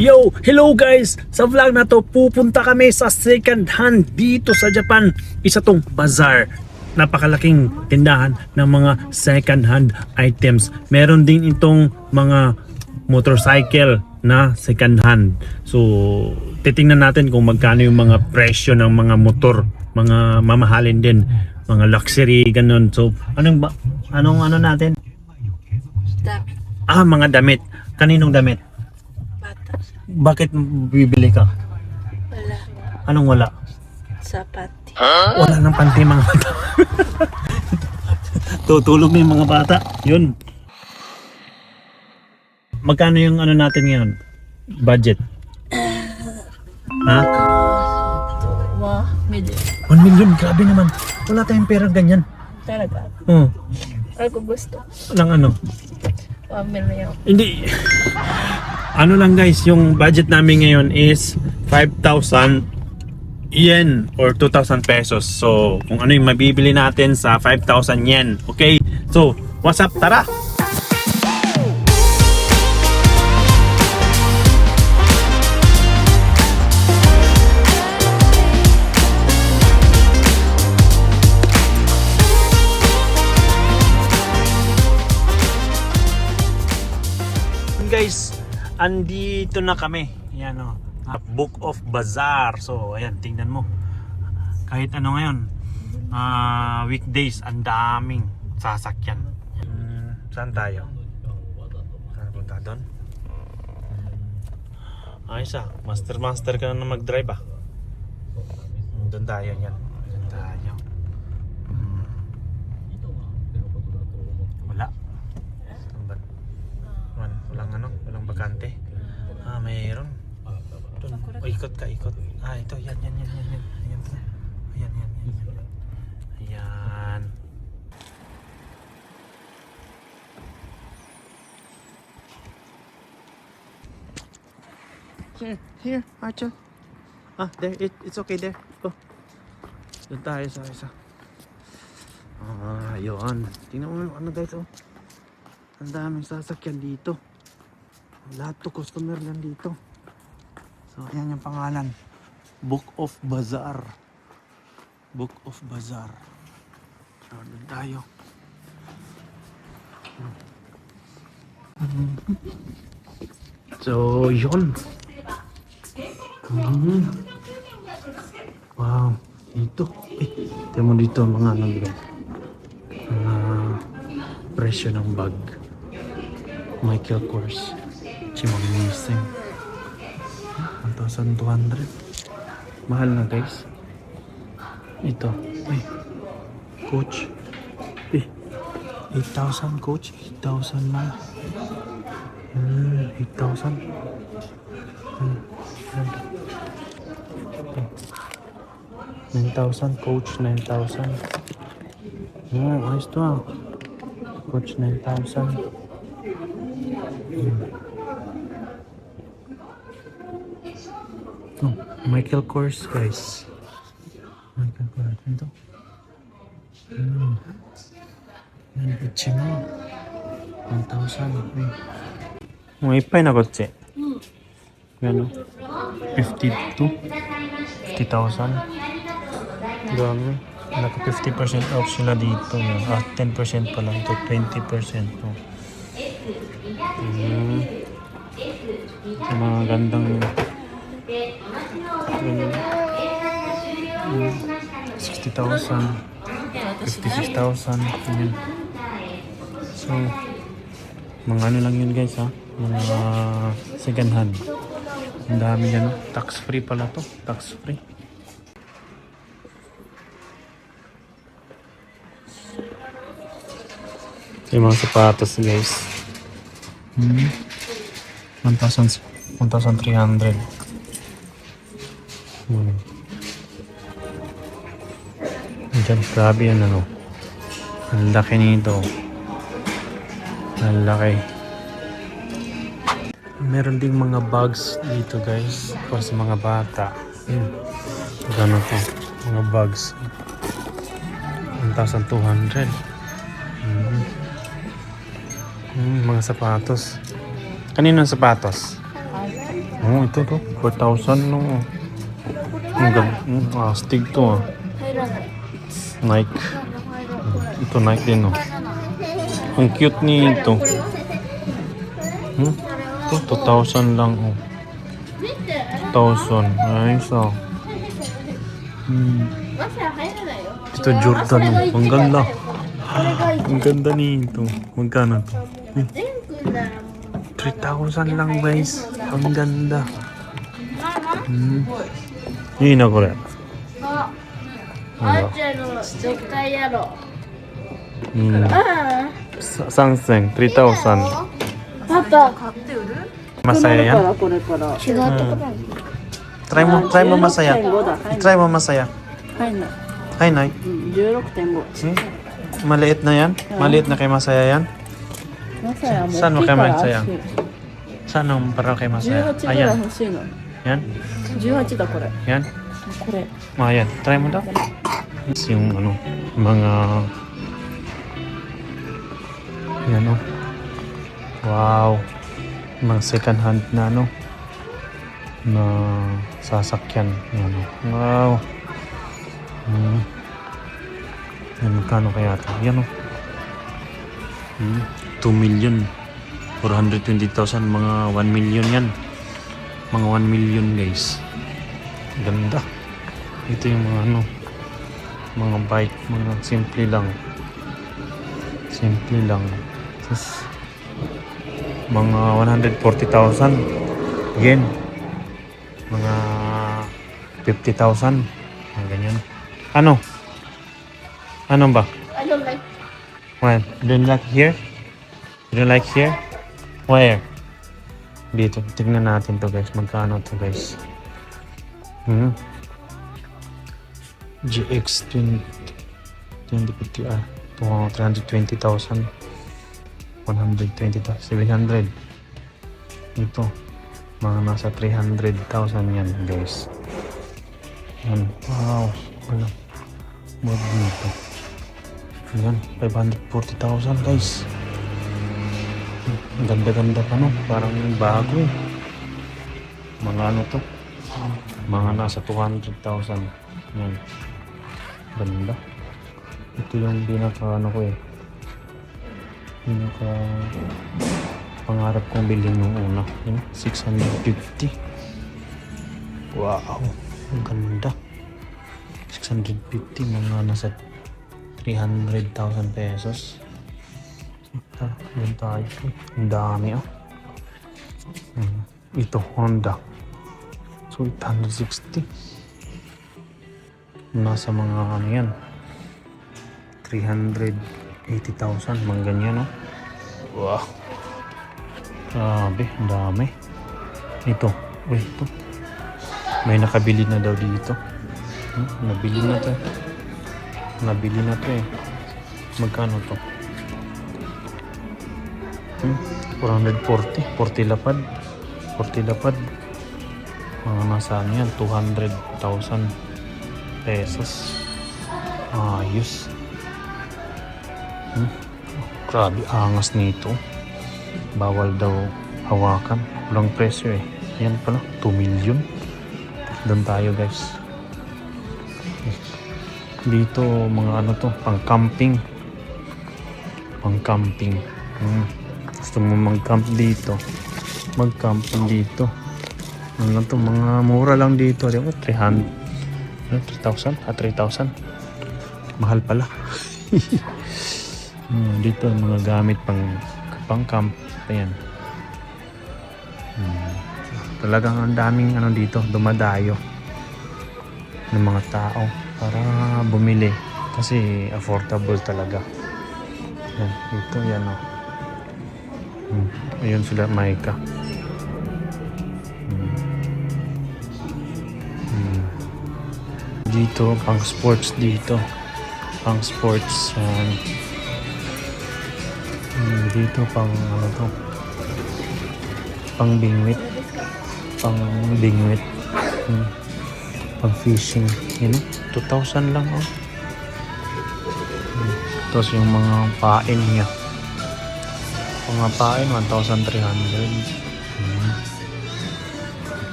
Yo! Hello guys! Sa vlog na to, pupunta kami sa second hand dito sa Japan. Isa tong bazaar. Napakalaking tindahan ng mga second hand items. Meron din itong mga motorcycle na second hand. So, titingnan natin kung magkano yung mga presyo ng mga motor. Mga mamahalin din. Mga luxury, ganun. So, anong natin? Damit. Mga damit. Kaninong damit? Bata. Bakit bibili ka? Wala. Anong wala? Sapati. Wala nang panty mga bata. Tutulog na yung mga bata. Yun. Magkano yung natin ngayon? Budget? Ha? Wah, medyo. 1 million? Grabe naman. Wala tayong pera ganyan. Talaga. Oh. Ako gusto. Walang 1 million. Hindi. Lang guys, yung budget namin ngayon is 5,000 yen or 2,000 pesos. So, kung ano yung mabibili natin sa 5,000 yen. Okay? So, what's up? Tara! Guys, andito na kami. Yan o. Book of Bazaar. So, ayan, tingnan mo. Kahit ano ngayon, weekdays, ang daming sasakyan. Saan tayo? Saan punta doon? Ayos master ka na mag-drive Doon tayo yan. Doon tayo. Wala. Walang bakante. Mayroon. Doon. Ikot ka. Ito. Yan. Ayan. Here, Archel. There. It's okay there. Go. Doon tayo sa isa. Yun. Tingnan mo guys, ang daming sasakyan dito. Lahat to customer lang dito. So, ayan yung pangalan. Book of Bazaar. Book of Bazaar. So, doon tayo. So, yun. Wow. Dito. Tignan mo dito mga presyo ng bag. Michael Kors. Chimamissing. 1,200. Mahal na guys. Ito. Coach. 8,000 Coach. 8,000 na. 8,000. 9,000 Coach. 9,000. Ayos to Coach 9,000. Michael Kors guys. Michael Kors ito. Yan itchy mo. 1,000. May ipay na kotse. Gano? 52. 50,000. Dami. Naka 50% off sila dito. 10% pa lang to 20%. Sa mga gandang 60,000, 56,000. So, mga lang yun guys mga second hand. Ang dami yan. Tax free pala to. Tax free. Yung mga sapatos guys. 1,300. Diyan, grabe yan ang laki nito. Ang laki. Meron ding mga bags dito guys para sa mga bata. Gano'n to, mga bags. 1,200. Mga sapatos. Kaninong sapatos? Oh, ito to. 4,000 no. Ang astig to ah. 入らない。 Nike. 入らない。 Ito Nike din no. Ang cute nito. Ito 2,000 lang oh. 2,000. Nice oh. マサ入らないよ。 Ito Jordan oh. Ang ganda. Ang ganda nito. Magkano to? 全部ならもう。 3,000 lang guys. Ang ganda.いいなこれ。あ、あーちゃんのドクターやろ。うん。あ3,000, 3,000. あ。パパ。 Masaya yan? これから。違うとこだね。 Try mo masaya. 16.5だ。 Try mo masaya. 入んない。 Ay, nay. 16.5。 Maliit na yan? Maliit na kay masaya yan? マサヤもう Saan mo 大きい kay から masaya? 足 Saan ang para kay masaya? 18ぐらい Ayan. 欲しいの。 Yan? 18だこれ。 Yan? これ。 Ayan. Try mo daw. Yung ano, mga... Yan o. Wow. Mga second hand na ano. Na sasakyan. Yan o. Wow. Yan, magkano kaya ito? Yan o. 2 million. 420,000. Mga 1 million yan. Mga 1 million guys. Ganda. Ito yung mga ano. Mga bike. Mga simple lang. Simple lang. Tapos, mga 140,000 yen. Mga 50,000. Mga ganyan. Ano? Ano ba? I don't like. Well, you don't like here? You don't like here? Where? Dito. Tignan natin to guys. Magkano to guys? GX 2050 ito 320,000 120,000 700 ito mga nasa 300,000 yan guys yan wow wala mod dito yan 540,000 guys ang ganda-ganda pa no parang bago eh mga ano to mga nasa 200,000 yan ganda ito yung pinaka ano ko eh pinaka pangarap kong bilhin nung una yun, 650 wow ang ganda 650 mga nasa 300,000 pesos ito yun tayo ang dami ito Honda so 860 nasa mga ano yan 380,000 mga ganyan no wow grabe ang dami ito uy ito may nakabili na daw dito nabili na to eh magkano to 440 40 lapad mga nasa ano yan 200,000 pesos ayos grabe angas nito bawal daw hawakan walang presyo eh yan pala 2 million doon tayo guys dito mga ano to pang camping gusto mo mag-camp dito mag-camping dito ano to mga mura lang dito 300 3,000 3,000 mahal pala dito mga gamit pang camp ayan talagang ang daming ano dito dumadayo ng mga tao para bumili kasi affordable talaga yan dito yan o ayun sila Maika dito pang sports dito pang sports dito pang ano to pang bingwit pang fishing yun 2,000 lang oh tapos yung mga pain niya mga pain 1,300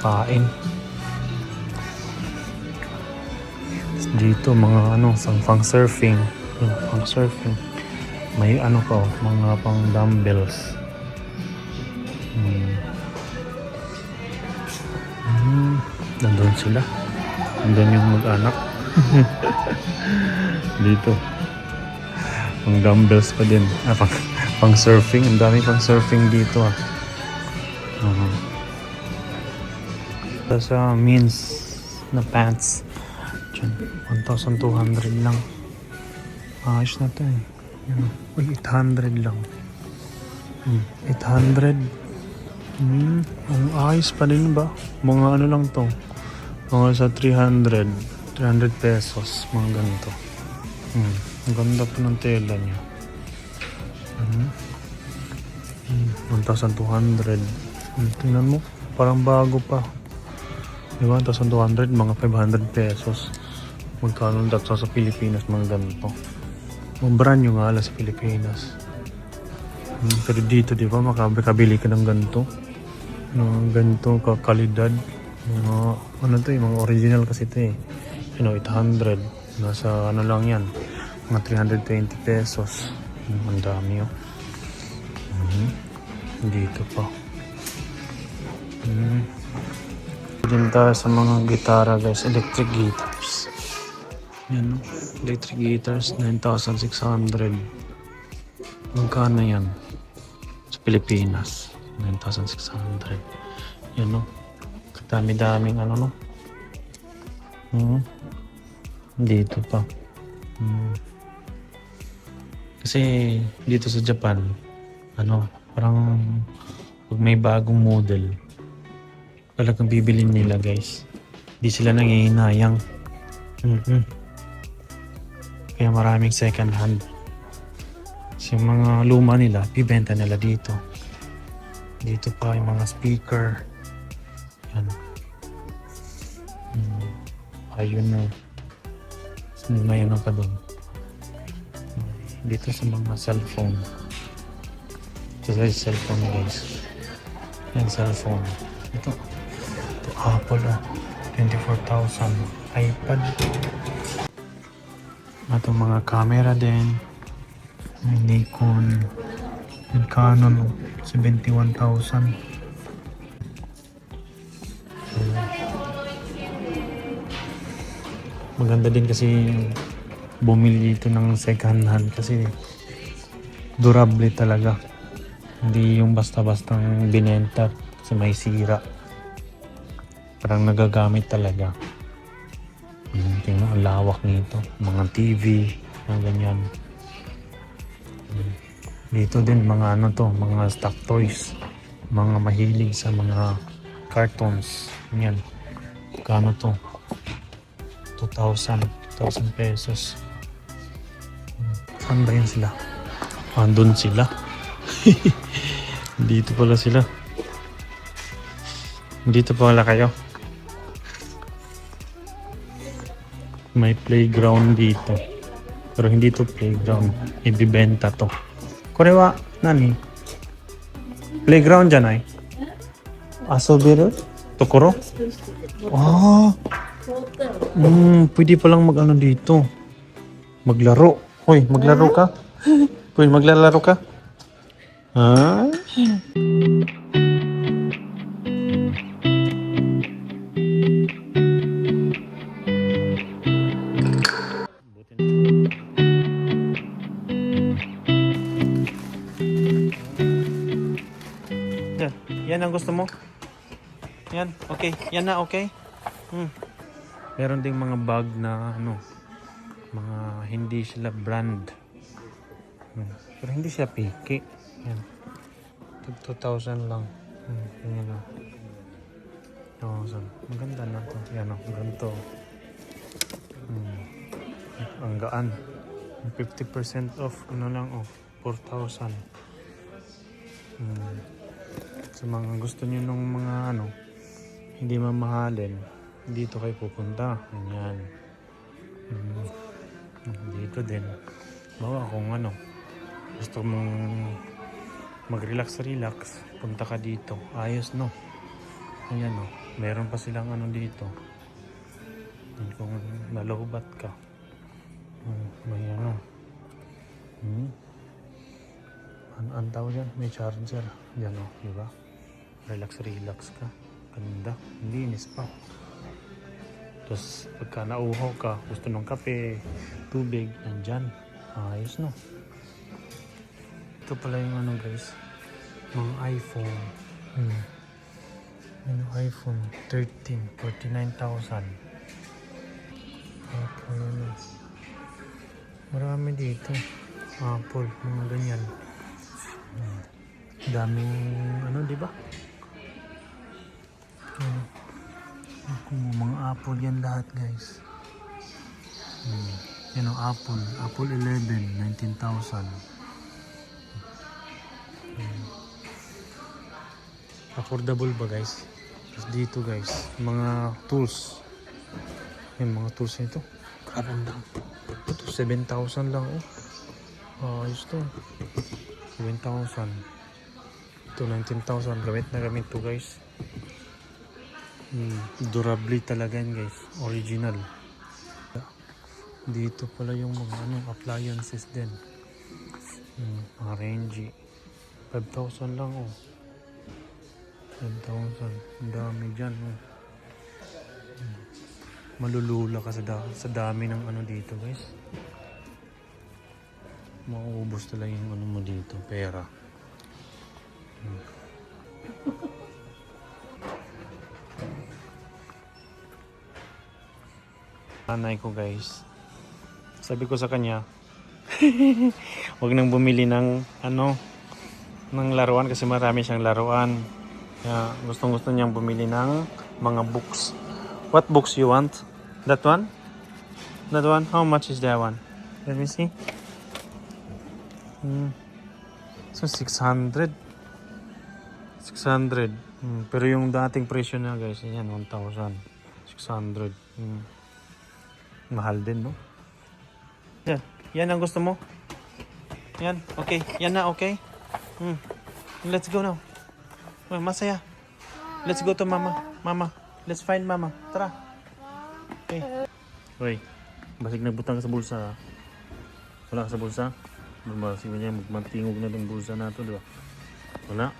pain. Dito mga ano, pang surfing. Yung pang surfing. May ano pa, mga pang dumbbells. Nandun sila. Nandun yung mag-anak. Dito. Pang dumbbells pa din. Pang surfing. Ang dami pang surfing dito ah. Tapos means na pants. Diyan, 1,200 lang. Ayos na to eh. Yan. Uy, 800 lang. 800. Ang ayos pa din ba? Mga ano lang to. Mga sa 300 pesos. Mga ganito. Ang ganda po ng tela niya. 1,200. Tingnan mo. Parang bago pa. Diba? 1,200. Mga 500 pesos. Magkano dapat sa Pilipinas mga ganito. Ang brand nyo nga ala sa Pilipinas. Pero dito, di ba, makabili ka ng ganito. Ganito kakalidad. Ano to eh, mga original kasi ito eh. 800. Nasa ano lang yan. Mga 320 pesos. Ang dami oh. Dito pa. Din tayo sa mga gitara guys. Electric guitars. Yan oh. Electric guitars, 9,600. Magkano yan? Sa Pilipinas, 9,600. Yan no. Kadami-daming ano no. Dito pa. Kasi dito sa Japan, ano, parang pag may bagong model, talagang bibilin nila guys. Hindi sila nangihinayang. Kaya maraming second hand. Kasi yung mga luma nila, bibenta nila dito. Dito pa yung mga speaker. Yan. Ayun na. Ngayon ka doon. Dito sa mga cellphone. Ito sa cellphone guys. Yan cellphone. Ito Apple 24,000. iPad. Itong mga camera din. May Nikon. Yung Canon 71,000. Maganda din kasi bumili dito ng second hand kasi durable talaga. Hindi yung basta-bastang binenta kasi may sira. Parang nagagamit talaga. Tingnan ang lawak nito. Mga TV, mga ganyan. Dito din mga ano to, mga stock toys. Mga mahilig sa mga cartoons. Yan. Kano to? 2,000 pesos. Saan ba yun sila? Andun sila. Dito pala sila. Dito pala kayo. May playground dito. Pero hindi to playground. Ibibenta to. Korewa, nani? Playground dyan ay? Asobiru? Tokoro? Ah! Pwede palang mag-ano dito. Maglaro. Hoy, maglaro ka? Hoy, maglalaro ka? Ha? Yan ang gusto mo? Yan, okay. Yan na, okay? Meron ding mga bag na ano, mga hindi sila brand. Pero hindi siya piki. Yan. 2,000 lang. Yan na. 2,000. Maganda na to. Yan o, ganito. Ang gaan. 50% off, ano lang o, 4,000. Sa mga gusto nyo nung mga ano, hindi mamahalin, dito kayo pupunta. Ganyan. Dito din. Bawa kung ano, gusto mong mag-relax, punta ka dito. Ayos no. Ayan o. Meron pa silang ano dito. Kung nalobat ka. May ano. Ano tawag yan? May charger. Yan o, diba? Relax ka. Ganda. Linis pa. Tapos pagka nauhaw ka, gusto ng kape, tubig, nandyan. Ayos no. Ito pala yung ano guys. Mga iPhone. Ano iPhone 13, 49,000. Apple ano. Marami dito. Apple, mga ganyan. Daming ano, di ba? Mga Apple yan lahat guys. Yan o, Apple 11, 19,000. Affordable ba guys? Tapos dito guys, mga tools. Yung mga tools nito. Grabe lang. Ito 7,000 lang oh. Ayos to. 7,000. Ito 19,000. Gamit na gamit to guys. Durably talaga yan guys. Original. Dito pala yung mga appliances din. Mga Renji. 5,000 lang oh. 5,000. Ang dami dyan oh. Malulula ka sa dami ng ano dito guys. Mauubos talaga yung ano mo dito. Pera. Nanay ko guys. Sabi ko sa kanya, huwag nang bumili ng ng laruan kasi marami siyang laruan. Kaya gustong-gusto niyang bumili ng mga books. What books you want? That one? That one? How much is that one? Let me see. So 600. 600. Pero yung dating presyo na guys, yan 1,600. Mahal din, no? Yan ang gusto mo? Yan, okay. Yan na, okay? Let's go now. Masaya. Let's go to mama. Mama. Let's find mama. Tara. Okay. Uy, basig nagbutang ka sa bulsa. Wala ka sa bulsa? Basig niya magmantingog na itong bulsa na ito, di ba? Wala.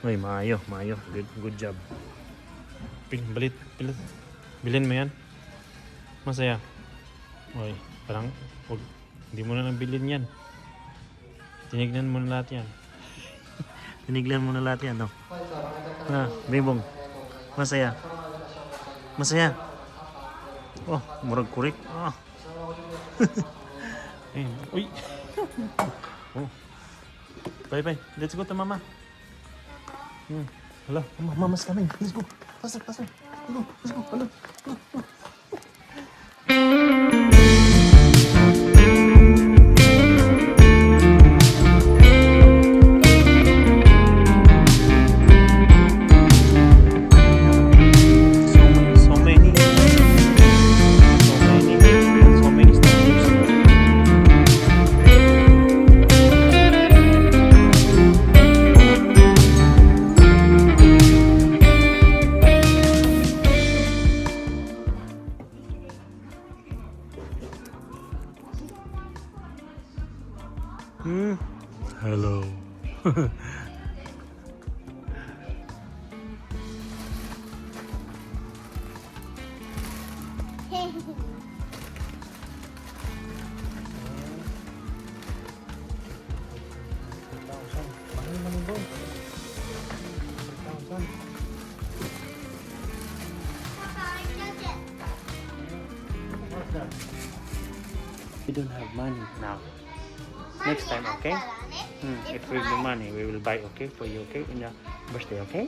Uy, maayo. Good job. Balit. Bilhin mo yan. Masaya. Uy, parang hindi mo na nabilin yan. Tinignan mo na lahat yan. Tinignan mo na lahat yan, no? Bibong. Masaya. Oh, murag kurik. Uy. Oh. Bye. Let's go to mama. Hala, mama's coming. Let's go. Faster. Let's go. Hala. Hello. We don't have money now. Next time, okay? If we have money, we will buy, okay, for you, okay? In your birthday, okay?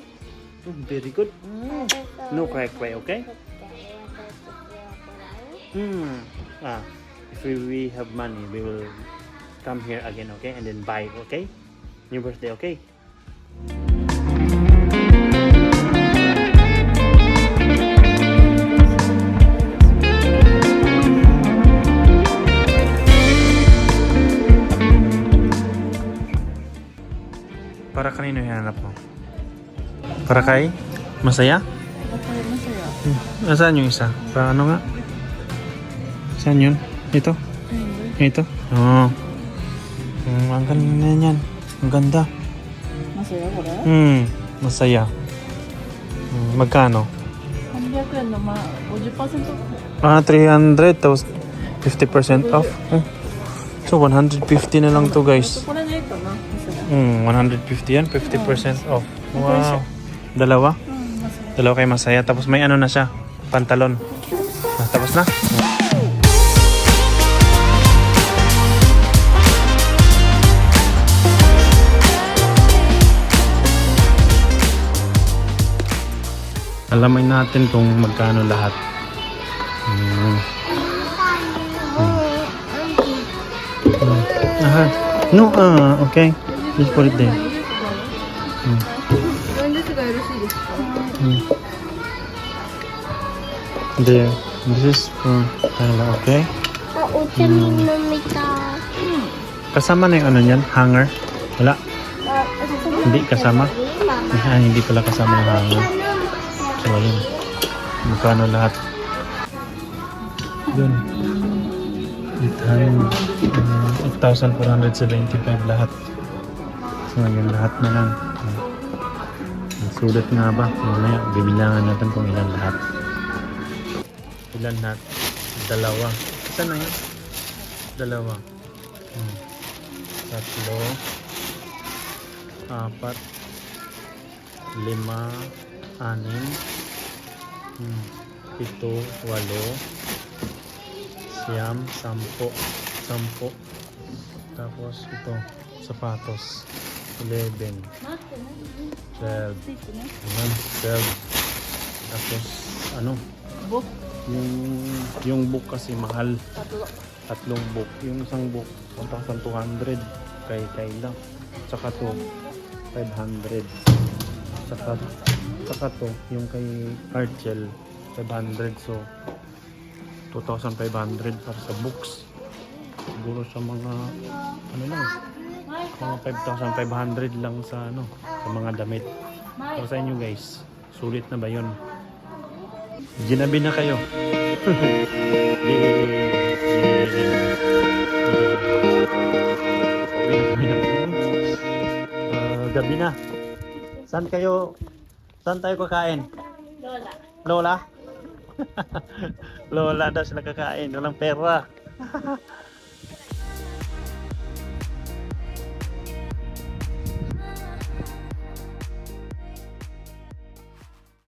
Very good. No cry, okay? If we have money, we will come here again, okay? And then buy, okay? New birthday, okay? Para kanino hinanap mo? Para kay? Masaya? Masaya. Nasaan yung isa? Paano nga? Saan yun? Ito? Ito? Oo. Ang ganda yan. Ang ganda. Masaya ko rin? Masaya. Magkano? 300 円の50% 300 tapos 50% off. So 150 na lang to guys. これでいいかなmasaya 150 yan, 50% off. Wow. Dalawa? Dalawa kay Masaya. Tapos may ano na siya, pantalon. Tapos na? Alamin natin kung magkano lahat. Aha. No, okay. Just put it there. 40ですがよろしいですか There. This is for Kyla, okay? Kasama na yung ano yan? Hanger? Wala? Hindi kasama? Hindi pala kasama yung hanger. So, ayun. Magkano lahat? Yun. 8,475 lahat. So, ngayon lahat na lang. Sulat nga ba? Mamaya, bibilangan natin kung ilan lahat. Ilan lahat? Dalawa. Isa na yun? Dalawa. Tatlo. Apat. 5. 6. 7. 8. 9. 10. Tapos ito, sapatos. 11. 12. Ayan, 12. Tapos ano? Book? Yung book kasi mahal. Tatlong book. Yung isang book 1,200 kay Kayla. Saka to 500. Saka to yung kay Archel 500. So 2,500 para sa books. Siguro sa mga ano lang, mga 5,500 lang sa ano, sa mga damit. Para sa inyo guys, sulit na ba yun? Ginabi na kayo. Gabi na. Saan tayo kakain? Lola. Lola? Lola daw sila kakain. Walang pera.